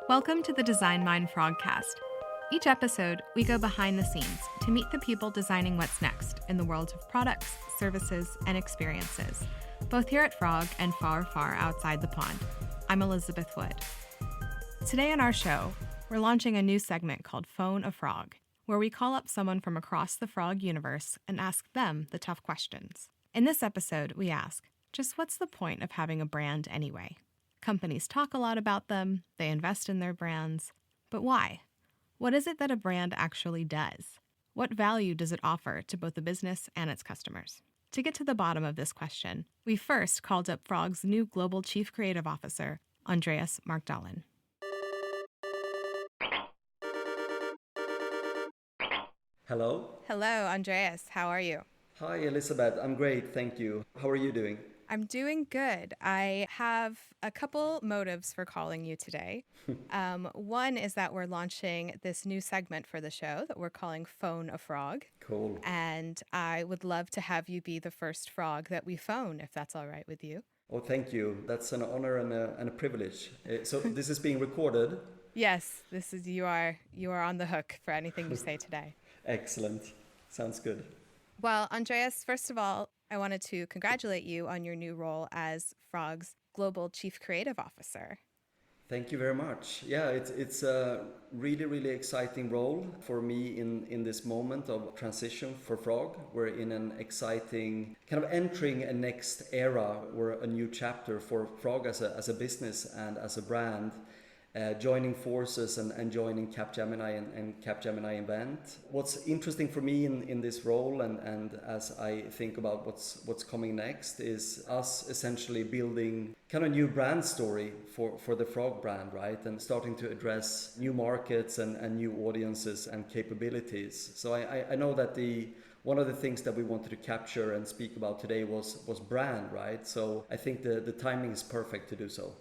Welcome to the Design Mind Frogcast. Each episode, we go behind the scenes to meet the people designing what's next in the world of products, services, and experiences, both here at Frog and far, far outside the pond. I'm Elizabeth Wood. Today on our show, we're launching a new segment called Phone a Frog, where we call up someone from across the frog universe and ask them the tough questions. In this episode, we ask, just what's the point of having a brand anyway? Companies talk a lot about them, they invest in their brands, but why? What is it that a brand actually does? What value does it offer to both the business and its customers? To get to the bottom of this question, we first called up Frog's new Global Chief Creative Officer, Andreas Markdalen. Hello. Hello, Andreas. How are you? Hi, Elizabeth. I'm great, thank you. How are you doing? I'm doing good. I have a couple motives for calling you today. One is that we're launching this new segment for the show that we're calling Phone a Frog. Cool. And I would love to have you be the first frog that we phone, if that's all right with you. Oh, thank you. That's an honor and a privilege. So this is being recorded? Yes, this is you are on the hook for anything you say today. Excellent. Sounds good. Well, Andreas, first of all, I wanted to congratulate you on your new role as Frog's Global Chief Creative Officer. Thank you very much. Yeah, it's a really, really exciting role for me in this moment of transition for Frog. We're in an exciting kind of entering a next era or a new chapter for Frog as a business and as a brand. Joining forces and joining Capgemini and Capgemini Invent. What's interesting for me in this role and as I think about what's coming next is us essentially building kind of new brand story for the Frog brand, right? And starting to address new markets and new audiences and capabilities. So I know that one of the things that we wanted to capture and speak about today was brand, right? So I think the timing is perfect to do so.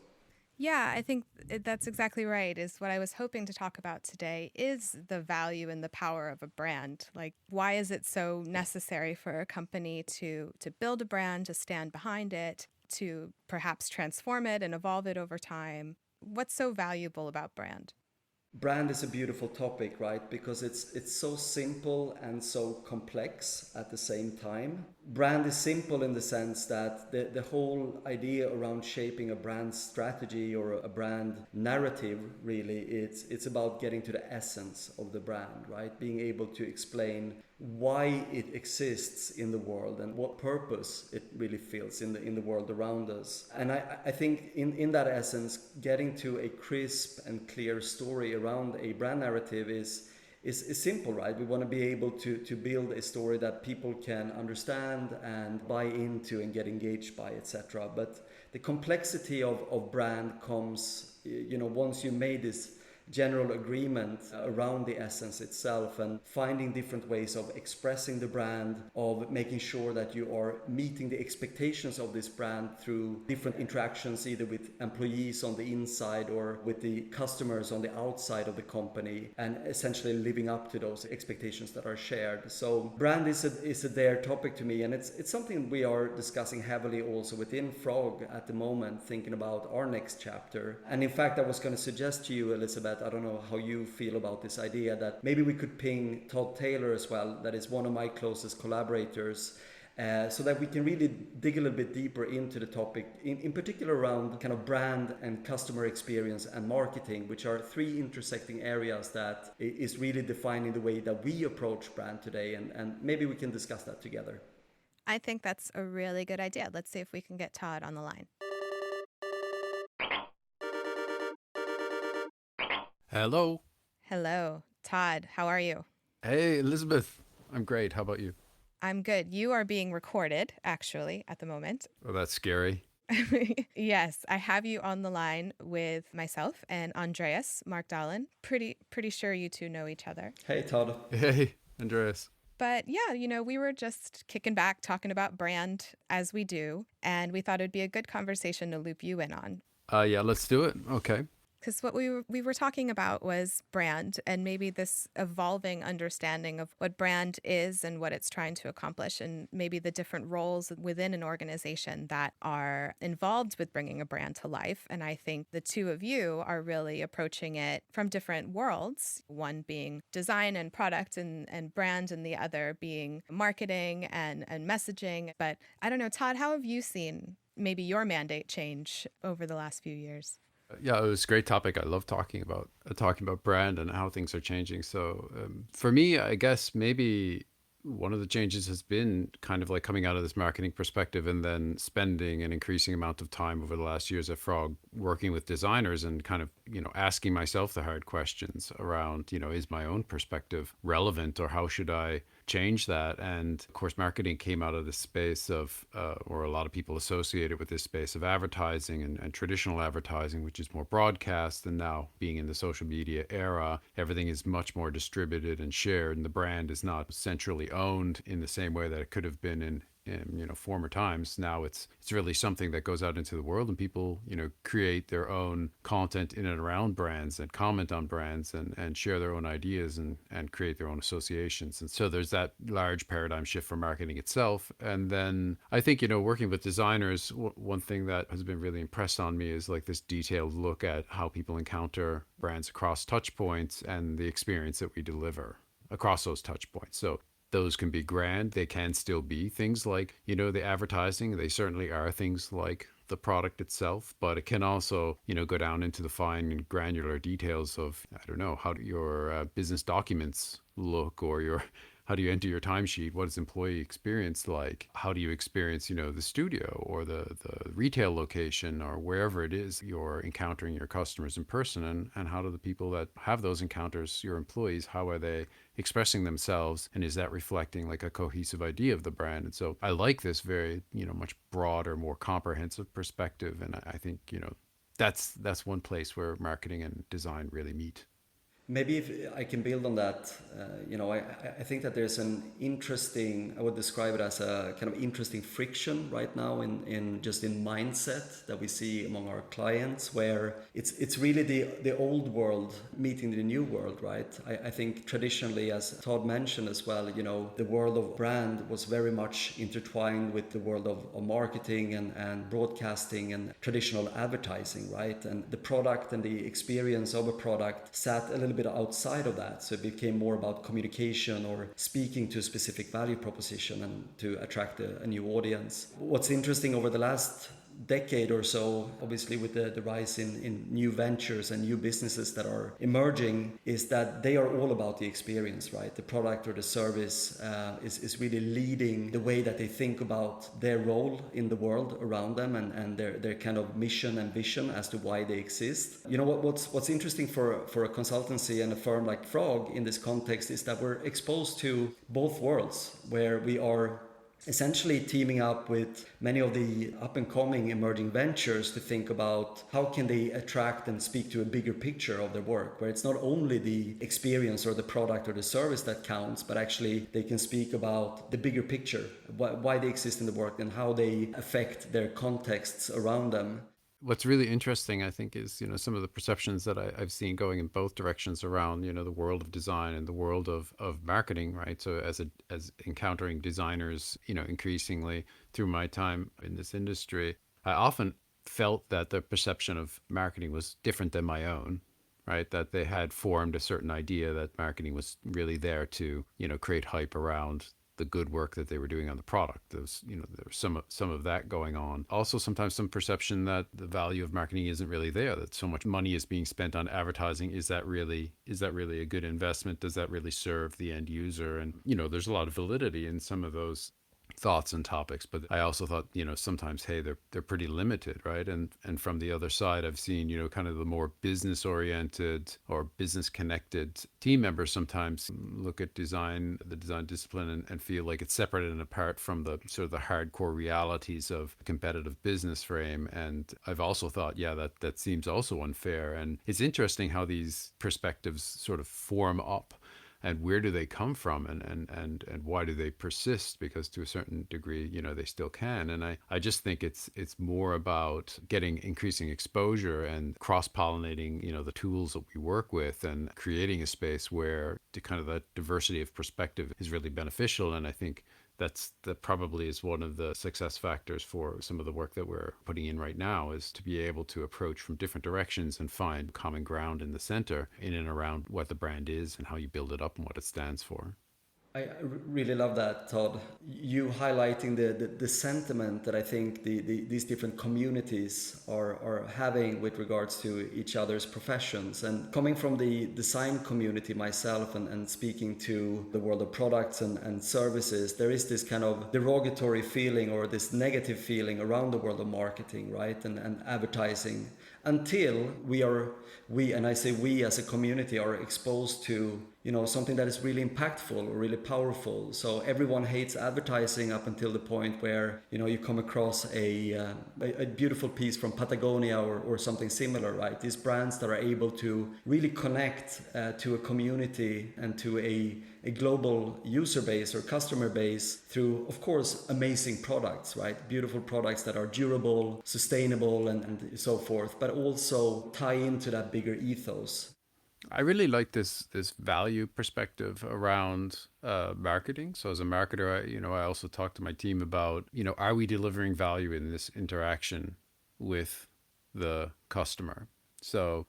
Yeah, I think that's exactly right. Is what I was hoping to talk about today is the value and the power of a brand. Like, why is it so necessary for a company to build a brand, to stand behind it, to perhaps transform it and evolve it over time? What's so valuable about brand? Brand is a beautiful topic, right? Because it's so simple and so complex at the same time. Brand is simple in the sense that the whole idea around shaping a brand strategy or a brand narrative, really, it's about getting to the essence of the brand, right? Being able to explain why it exists in the world and what purpose it really fills in the world around us. And I think in that essence, getting to a crisp and clear story around a brand narrative is simple, right? We want to be able to build a story that people can understand and buy into and get engaged by, etc. But the complexity of brand comes, once you made this general agreement around the essence itself and finding different ways of expressing the brand, of making sure that you are meeting the expectations of this brand through different interactions, either with employees on the inside or with the customers on the outside of the company, and essentially living up to those expectations that are shared. So brand is a dear topic to me, and it's something we are discussing heavily also within Frog at the moment, thinking about our next chapter. And in fact, I was going to suggest to you, Elizabeth, I don't know how you feel about this idea that maybe we could ping Todd Taylor as well, that is one of my closest collaborators, so that we can really dig a little bit deeper into the topic, in particular around kind of brand and customer experience and marketing, which are three intersecting areas that is really defining the way that we approach brand today, and maybe we can discuss that together. I think that's a really good idea. Let's see if we can get Todd on the line. Hello. Hello, Todd. How are you? Hey, Elizabeth. I'm great. How about you? I'm good. You are being recorded, actually, at the moment. Oh, that's scary. Yes, I have you on the line with myself and Andreas Markdalen. Pretty sure you two know each other. Hey, Todd. Hey, Andreas. But yeah, we were just kicking back, talking about brand as we do, and we thought it'd be a good conversation to loop you in on. Yeah, let's do it. Okay. Because what we were talking about was brand and maybe this evolving understanding of what brand is and what it's trying to accomplish, and maybe the different roles within an organization that are involved with bringing a brand to life. And I think the two of you are really approaching it from different worlds, one being design and product and brand, and the other being marketing and messaging. But I don't know, Todd, how have you seen maybe your mandate change over the last few years? Yeah, it was a great topic. I love talking about brand and how things are changing. So for me, I guess maybe one of the changes has been kind of like coming out of this marketing perspective and then spending an increasing amount of time over the last years at Frog working with designers and kind of, asking myself the hard questions around, is my own perspective relevant or how should I change that? And of course, marketing came out of this space of, or a lot of people associated with this space of advertising and traditional advertising, which is more broadcast. And now being in the social media era, everything is much more distributed and shared, and the brand is not centrally owned in the same way that it could have been in former times. Now it's really something that goes out into the world, and people create their own content in and around brands and comment on brands and share their own ideas and create their own associations. And so there's that large paradigm shift for marketing itself. And then I think working with designers, one thing that has been really impressed on me is like this detailed look at how people encounter brands across touch points and the experience that we deliver across those touch points. So those can be grand. They can still be things like, the advertising. They certainly are things like the product itself, but it can also, go down into the fine and granular details of, I don't know, how do your business documents look, or how do you enter your timesheet? What is employee experience like? How do you experience, the studio or the retail location or wherever it is you're encountering your customers in person? And how do the people that have those encounters, your employees, how are they expressing themselves? And is that reflecting like a cohesive idea of the brand? And so I like this very, much broader, more comprehensive perspective. And I think, that's one place where marketing and design really meet. Maybe if I can build on that, I think that there's an interesting, I would describe it as a kind of interesting friction right now in mindset that we see among our clients, where it's really the old world meeting the new world, right? I think traditionally, as Todd mentioned as well, the world of brand was very much intertwined with the world of marketing and broadcasting and traditional advertising, right? And the product and the experience of a product sat a little bit outside of that. So it became more about communication or speaking to a specific value proposition and to attract a new audience. What's interesting over the last decade or so, obviously with the rise in new ventures and new businesses that are emerging, is that they are all about the experience, right? The product or the service is really leading the way that they think about their role in the world around them and their kind of mission and vision as to why they exist. What's interesting for a consultancy and a firm like Frog in this context is that we're exposed to both worlds, where we are essentially teaming up with many of the up-and-coming emerging ventures to think about how can they attract and speak to a bigger picture of their work, where it's not only the experience or the product or the service that counts, but actually they can speak about the bigger picture, why they exist in the work and how they affect their contexts around them. What's really interesting, I think, is, some of the perceptions that I've seen going in both directions around, the world of design and the world of marketing, right? So as encountering designers, increasingly through my time in this industry, I often felt that the perception of marketing was different than my own, right? That they had formed a certain idea that marketing was really there to, create hype around the good work that they were doing on the product. There was some of that going on. Also, sometimes some perception that the value of marketing isn't really there, that so much money is being spent on advertising. Is that really a good investment? Does that really serve the end user? And, there's a lot of validity in some of those thoughts and topics, but I also thought, sometimes, hey, they're pretty limited, right? And from the other side, I've seen, kind of the more business oriented or business connected team members sometimes look at the design discipline and feel like it's separated and apart from the sort of the hardcore realities of competitive business frame. And I've also thought, yeah, that seems also unfair. And it's interesting how these perspectives sort of form up and where do they come from, and why do they persist, because to a certain degree, they still can. And I just think it's more about getting increasing exposure and cross-pollinating, the tools that we work with, and creating a space where the kind of that diversity of perspective is really beneficial. And I think that probably is one of the success factors for some of the work that we're putting in right now, is to be able to approach from different directions and find common ground in the center, in and around what the brand is and how you build it up and what it stands for. I really love that, Todd. You highlighting the sentiment that I think these different communities are having with regards to each other's professions. And coming from the design community myself, and speaking to the world of products and services, there is this kind of derogatory feeling, or this negative feeling around the world of marketing, right? And advertising, until we, and I say we as a community, are exposed to something that is really impactful or really powerful. So everyone hates advertising up until the point where you come across a beautiful piece from Patagonia or something similar, right? These brands that are able to really connect to a community and to a global user base or customer base through, of course, amazing products, right? Beautiful products that are durable, sustainable, and so forth, but also tie into that bigger ethos. I really like this value perspective around marketing. So as a marketer, I also talk to my team about, are we delivering value in this interaction with the customer? So,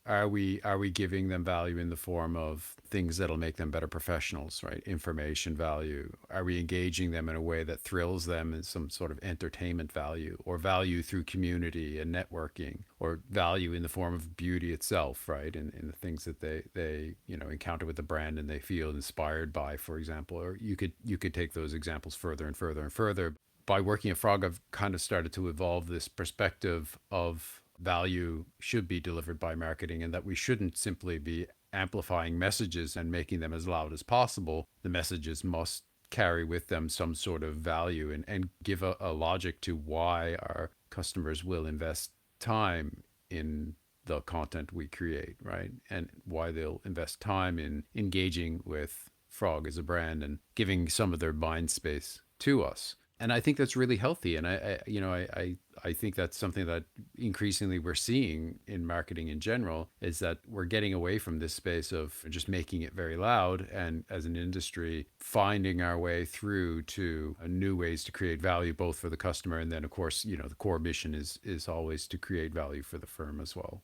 are we giving them value in the form of things that'll make them better professionals, right? Information value. Are we engaging them in a way that thrills them, in some sort of entertainment value, or value through community and networking, or value in the form of beauty itself, right? In the things that they encounter with the brand and they feel inspired by, for example. Or you could take those examples further and further and further. By working at Frog, I've kind of started to evolve this perspective of value should be delivered by marketing, and that we shouldn't simply be amplifying messages and making them as loud as possible. The messages must carry with them some sort of value, and give a logic to why our customers will invest time in the content we create, right? And why they'll invest time in engaging with Frog as a brand and giving some of their mind space to us. And I think that's really healthy. And I think that's something that increasingly we're seeing in marketing in general, is that we're getting away from this space of just making it very loud, and as an industry, finding our way through to new ways to create value, both for the customer, and then, of course, the core mission is always to create value for the firm as well.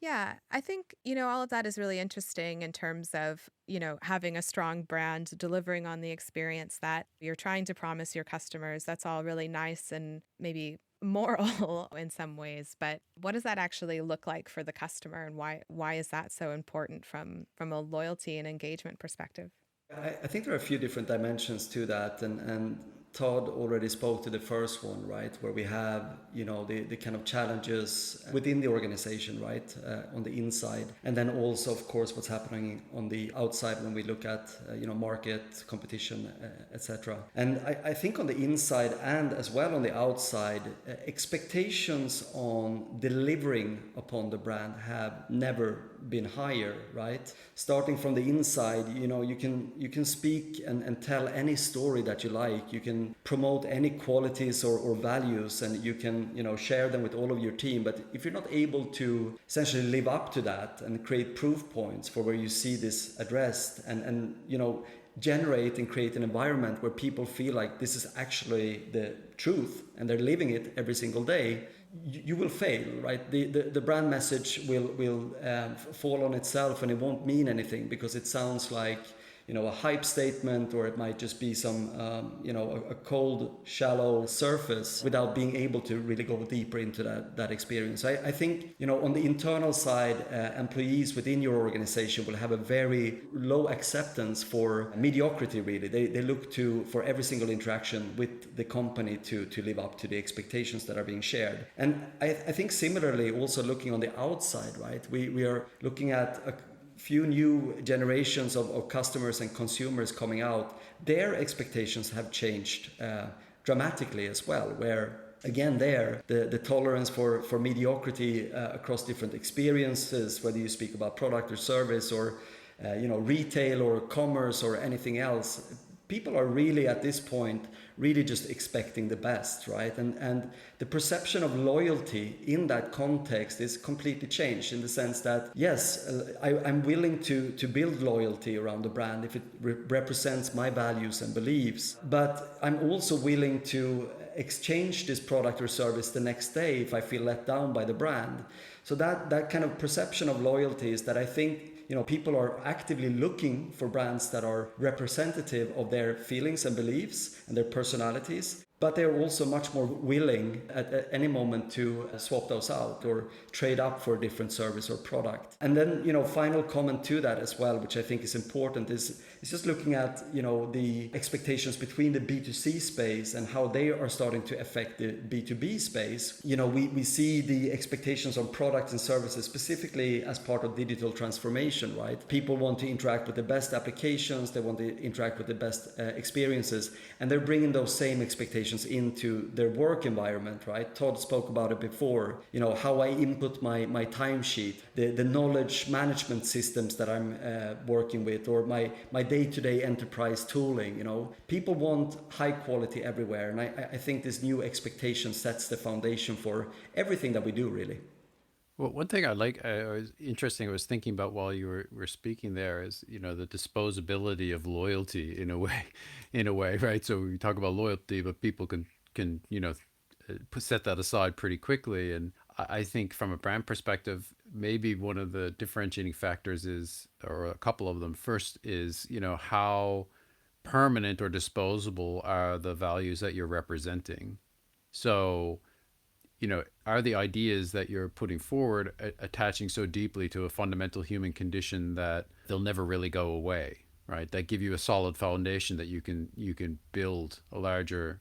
Yeah, I think, all of that is really interesting in terms of, having a strong brand, delivering on the experience that you're trying to promise your customers. That's all really nice and maybe moral in some ways, but what does that actually look like for the customer, and why is that so important from a loyalty and engagement perspective? I think there are a few different dimensions to that, and Todd already spoke to the first one, right, where we have the kind of challenges within the organization, right, on the inside, and then also, of course, what's happening on the outside when we look at market competition, etc. And I think on the inside and as well on the outside, expectations on delivering upon the brand have never been higher, right? Starting from the inside, you can speak and tell any story that you like. You can promote any qualities or values, and you can share them with all of your team. But if you're not able to essentially live up to that and create proof points for where you see this addressed, and generate and create an environment where people feel like this is actually the truth and they're living it every single day, you will fail, right? The brand message will fall on itself, and it won't mean anything, because it sounds like a hype statement, or it might just be some a cold, shallow surface, without being able to really go deeper into that experience. I think on the internal side, employees within your organization will have a very low acceptance for mediocrity. Really, they look for every single interaction with the company to live up to the expectations that are being shared. And I think similarly, also looking on the outside, right, we are looking at a few new generations of customers and consumers coming out. Their expectations have changed dramatically as well, where again the tolerance for mediocrity across different experiences, whether you speak about product or service, or retail or commerce or anything else. People are really at this point really just expecting the best, right? And the perception of loyalty in that context is completely changed, in the sense that yes, I'm willing to build loyalty around the brand if it represents my values and beliefs, but I'm also willing to exchange this product or service the next day if I feel let down by the brand. So that kind of perception of loyalty is that I think people are actively looking for brands that are representative of their feelings and beliefs and their personalities, but they're also much more willing at any moment to swap those out or trade up for a different service or product. And then, final comment to that as well, which I think is important, is just looking at, the expectations between the B2C space and how they are starting to affect the B2B space. We see the expectations on products and services specifically as part of digital transformation, right? People want to interact with the best applications, they want to interact with the best experiences, and they're bringing those same expectations into their work environment, right? Todd spoke about it before, how I input my timesheet, the knowledge management systems that I'm working with, or my day-to-day enterprise tooling. People want high quality everywhere, and I think this new expectation sets the foundation for everything that we do, really. Well, one thing was interesting, I was thinking about while you were speaking there is, the disposability of loyalty in a way, right? So we talk about loyalty, but people can, set that aside pretty quickly. And I think from a brand perspective, maybe one of the differentiating factors is, or a couple of them. First is, how permanent or disposable are the values that you're representing? So, are the ideas that you're putting forward attaching so deeply to a fundamental human condition that they'll never really go away, right? That give you a solid foundation that you can build a larger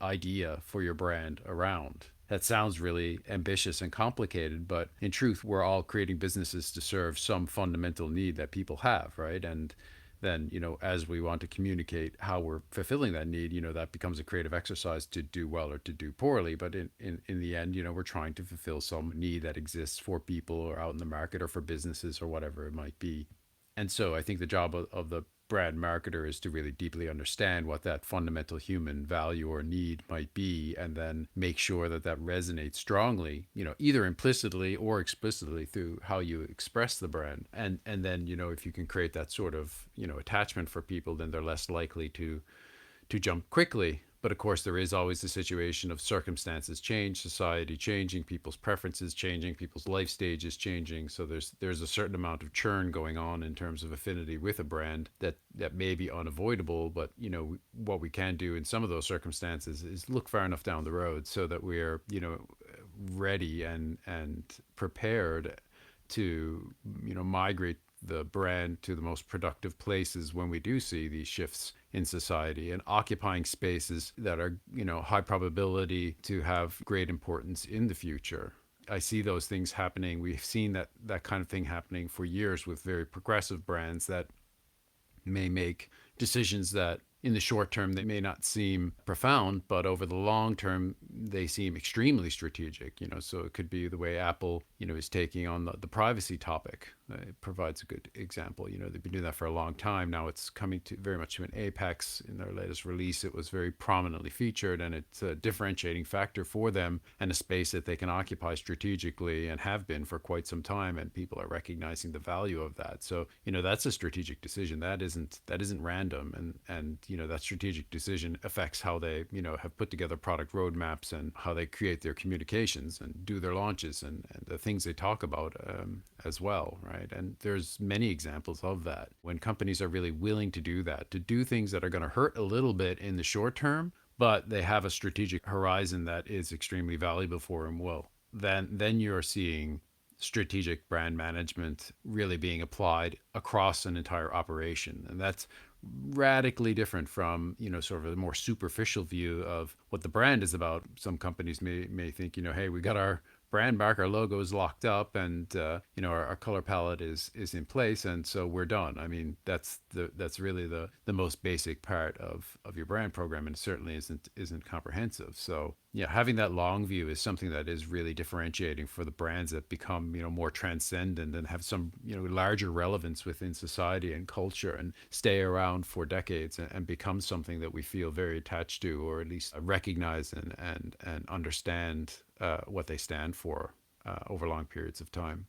idea for your brand around. That sounds really ambitious and complicated, but in truth, we're all creating businesses to serve some fundamental need that people have, right? And then, as we want to communicate how we're fulfilling that need, that becomes a creative exercise to do well or to do poorly. But in the end, we're trying to fulfill some need that exists for people or out in the market or for businesses or whatever it might be. And so I think the job of the brand marketer is to really deeply understand what that fundamental human value or need might be, and then make sure that resonates strongly, either implicitly or explicitly through how you express the brand. And then, if you can create that sort of, attachment for people, then they're less likely to jump quickly. But of course, there is always the situation of circumstances change, society changing, people's preferences changing, people's life stages changing. So there's a certain amount of churn going on in terms of affinity with a brand that may be unavoidable. But what we can do in some of those circumstances is look far enough down the road so that we're ready and prepared to migrate the brand to the most productive places when we do see these shifts in society, and occupying spaces that are, high probability to have great importance in the future. I see those things happening. We've seen that kind of thing happening for years with very progressive brands that may make decisions that in the short term they may not seem profound, but over the long term they seem extremely strategic. So it could be the way Apple is taking on the privacy topic. It provides a good example. They've been doing that for a long time now. It's coming to very much to an apex. In their latest release, it was very prominently featured, and it's a differentiating factor for them and a space that they can occupy strategically and have been for quite some time, and people are recognizing the value of that. So that's a strategic decision. That isn't random, and that strategic decision affects how they have put together product roadmaps and how they create their communications and do their launches and the things they talk about as well, right? And there's many examples of that when companies are really willing to do that, to do things that are going to hurt a little bit in the short term, but they have a strategic horizon that is extremely valuable for them. Well, then you're seeing strategic brand management really being applied across an entire operation. And that's radically different from, sort of a more superficial view of what the brand is about. Some companies may think, hey, we got our brand mark, our logo is locked up, and our color palette is in place, and so we're done. I mean, that's really the most basic part of your brand program, and certainly isn't comprehensive. So yeah, having that long view is something that is really differentiating for the brands that become more transcendent and have some larger relevance within society and culture, and stay around for decades, and become something that we feel very attached to, or at least recognize and understand what they stand for over long periods of time.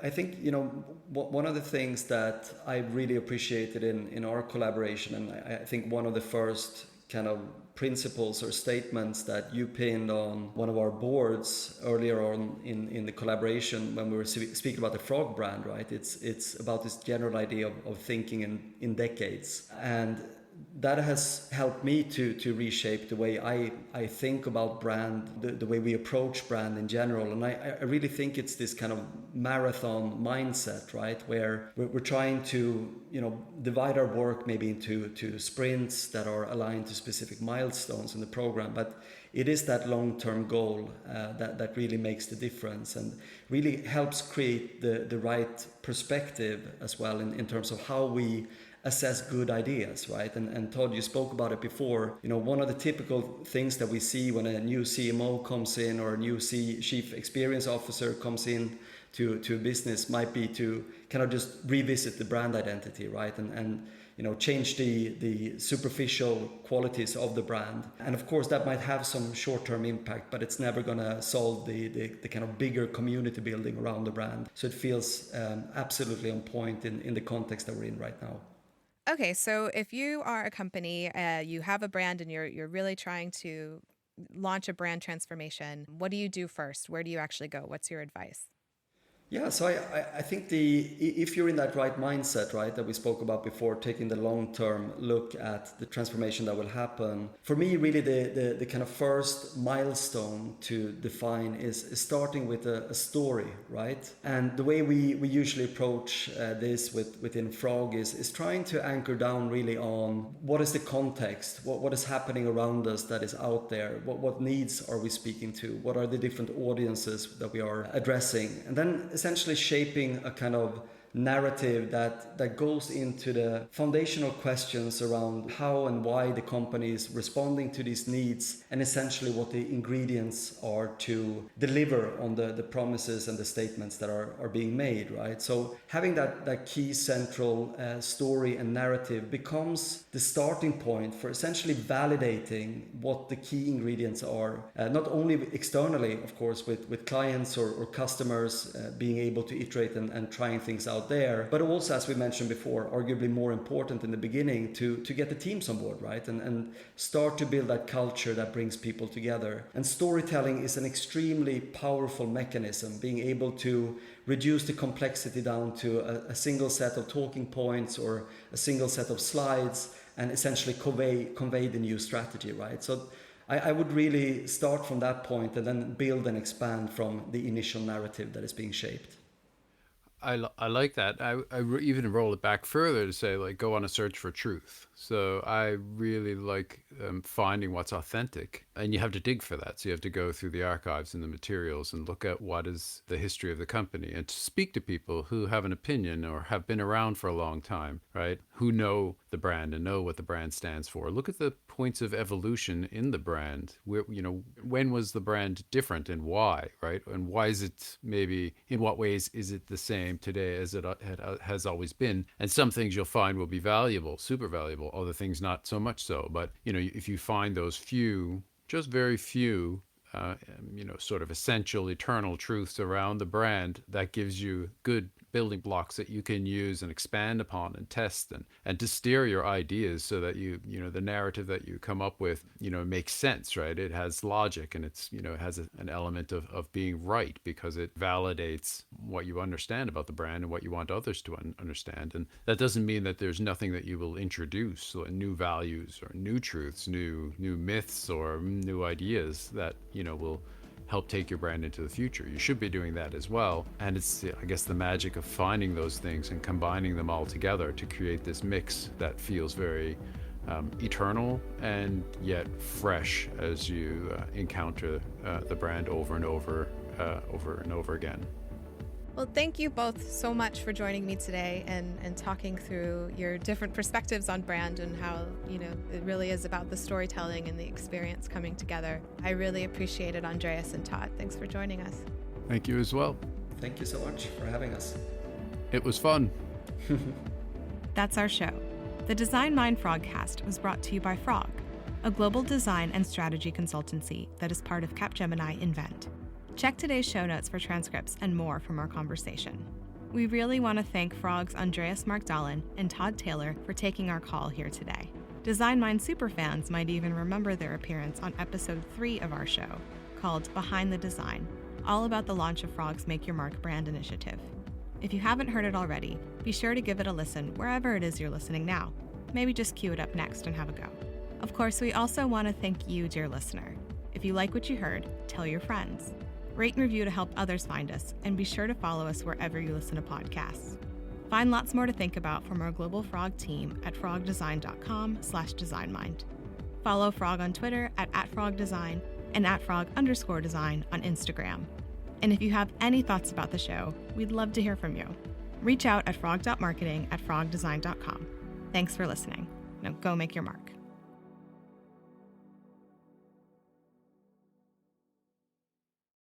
I think one of the things that I really appreciated in our collaboration, and I think one of the first kind of principles or statements that you pinned on one of our boards earlier on in the collaboration when we were speaking about the Frog brand, right? It's about this general idea of thinking in decades, and that has helped me to reshape the way I think about brand, the way we approach brand in general. And I really think it's this kind of marathon mindset, right? Where we're trying to, divide our work maybe into sprints that are aligned to specific milestones in the program. But it is that long-term goal that really makes the difference, and really helps create the right perspective as well in terms of how we assess good ideas, right? And Todd, you spoke about it before. One of the typical things that we see when a new CMO comes in, or a new Chief Experience Officer comes in to a business, might be to kind of just revisit the brand identity, right? And change the superficial qualities of the brand. And of course, that might have some short-term impact, but it's never going to solve the kind of bigger community building around the brand. So it feels absolutely on point in the context that we're in right now. Okay, so if you are a company, you have a brand and you're really trying to launch a brand transformation, what do you do first? Where do you actually go? What's your advice? Yeah, so I think if you're in that right mindset, right, that we spoke about before, taking the long-term look at the transformation that will happen, for me, really the kind of first milestone to define is starting with a story, right? And the way we usually approach this within Frog is trying to anchor down really on what is the context, what is happening around us that is out there, what needs are we speaking to, what are the different audiences that we are addressing, and then essentially shaping a kind of narrative that goes into the foundational questions around how and why the company is responding to these needs, and essentially what the ingredients are to deliver on the promises and the statements that are being made, right? So having that key central story and narrative becomes the starting point for essentially validating what the key ingredients are, not only externally, of course, with clients or customers being able to iterate and trying things out there, but also, as we mentioned before, arguably more important in the beginning to get the teams on board, right? And start to build that culture that brings people together. And storytelling is an extremely powerful mechanism, being able to reduce the complexity down to a single set of talking points or a single set of slides, and essentially convey the new strategy, right? So I would really start from that point and then build and expand from the initial narrative that is being shaped. I like that. Even roll it back further to say, like, go on a search for truth. So I really like finding what's authentic, and you have to dig for that. So you have to go through the archives and the materials and look at what is the history of the company, and to speak to people who have an opinion or have been around for a long time, right? Who know the brand and know what the brand stands for. Look at the points of evolution in the brand. When was the brand different and why, right? And why is it, maybe in what ways is it the same today as it has always been? And some things you'll find will be valuable, super valuable, other things not so much so. But if you find those few, just very few sort of essential eternal truths around the brand, that gives you good building blocks that you can use and expand upon and test and to steer your ideas, so that the narrative that you come up with makes sense, right? It has logic, and it's it has an element of being right, because it validates what you understand about the brand and what you want others to understand. And that doesn't mean that there's nothing that you will introduce, like new values or new truths, new myths or new ideas that will help take your brand into the future. You should be doing that as well. And it's, I guess, the magic of finding those things and combining them all together to create this mix that feels very eternal and yet fresh as you encounter the brand over and over over and over again. Well, thank you both so much for joining me today and talking through your different perspectives on brand and how, it really is about the storytelling and the experience coming together. I really appreciate it, Andreas and Todd. Thanks for joining us. Thank you as well. Thank you so much for having us. It was fun. That's our show. The Design Mind Frogcast was brought to you by Frog, a global design and strategy consultancy that is part of Capgemini Invent. Check today's show notes for transcripts and more from our conversation. We really want to thank Frog's Andreas Markdalen and Todd Taylor for taking our call here today. Design Mind superfans might even remember their appearance on episode 3 of our show, called Behind the Design, all about the launch of Frog's Make Your Mark brand initiative. If you haven't heard it already, be sure to give it a listen wherever it is you're listening now. Maybe just cue it up next and have a go. Of course, we also want to thank you, dear listener. If you like what you heard, tell your friends. Rate and review to help others find us, and be sure to follow us wherever you listen to podcasts. Find lots more to think about from our Global Frog team at frogdesign.com/designmind. Follow Frog on Twitter at @frogdesign and @frog_design on Instagram. And if you have any thoughts about the show, we'd love to hear from you. Reach out at frog.marketing@frogdesign.com. Thanks for listening. Now go make your mark.